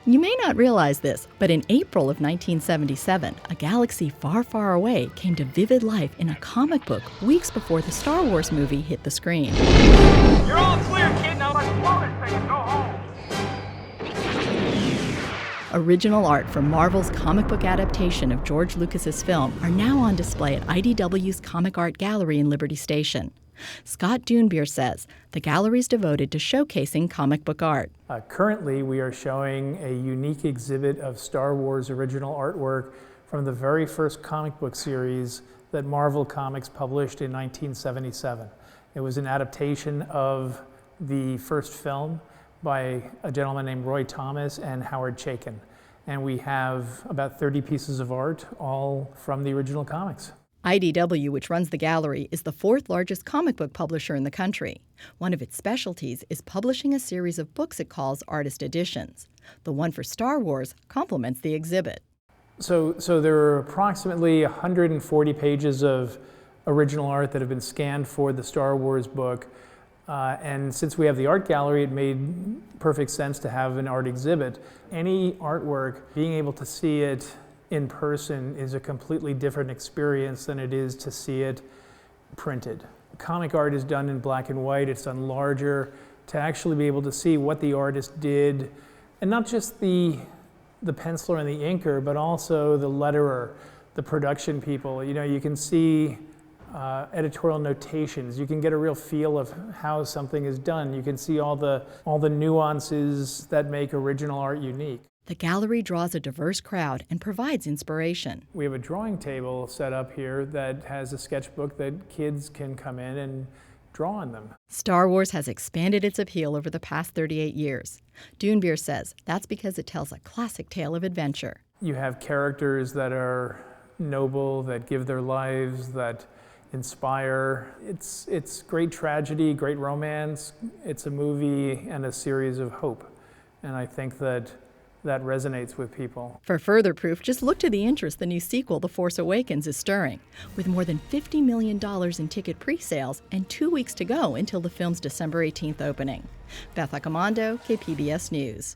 You may not realize this, but in April of 1977, a galaxy far, far away came to vivid life in a comic book weeks before the Star Wars movie hit the screen. You're all clear, kid. Now let's blow this thing and go home. Original art from Marvel's comic book adaptation of George Lucas's film are now on display at IDW's Comic Art Gallery in Liberty Station. Scott Dunbier says the gallery is devoted to showcasing comic book art. Currently, we are showing a unique exhibit of Star Wars original artwork from the very first comic book series that Marvel Comics published in 1977. It was an adaptation of the first film by a gentleman named Roy Thomas and Howard Chaykin. And we have about 30 pieces of art, all from the original comics. IDW, which runs the gallery, is the fourth largest comic book publisher in the country. One of its specialties is publishing a series of books it calls artist editions. The one for Star Wars complements the exhibit. So there are approximately 140 pages of original art that have been scanned for the Star Wars book. And since we have the art gallery, it made perfect sense to have an art exhibit. Any artwork, being able to see it in person is a completely different experience than it is to see it printed. Comic art is done in black and white, it's done larger, to actually be able to see what the artist did, and not just the penciler and the inker, but also the letterer, the production people. You know, you can see editorial notations. You can get a real feel of how something is done. You can see all the nuances that make original art unique. The gallery draws a diverse crowd and provides inspiration. We have a drawing table set up here that has a sketchbook that kids can come in and draw on them. Star Wars has expanded its appeal over the past 38 years. Dunbier says that's because it tells a classic tale of adventure. You have characters that are noble, that give their lives, that inspire. It's great tragedy, great romance. It's a movie and a series of hope. And I think that resonates with people. For further proof, just look to the interest the new sequel, The Force Awakens, is stirring, with more than $50 million in ticket pre-sales and 2 weeks to go until the film's December 18th opening. Beth Accomando, KPBS News.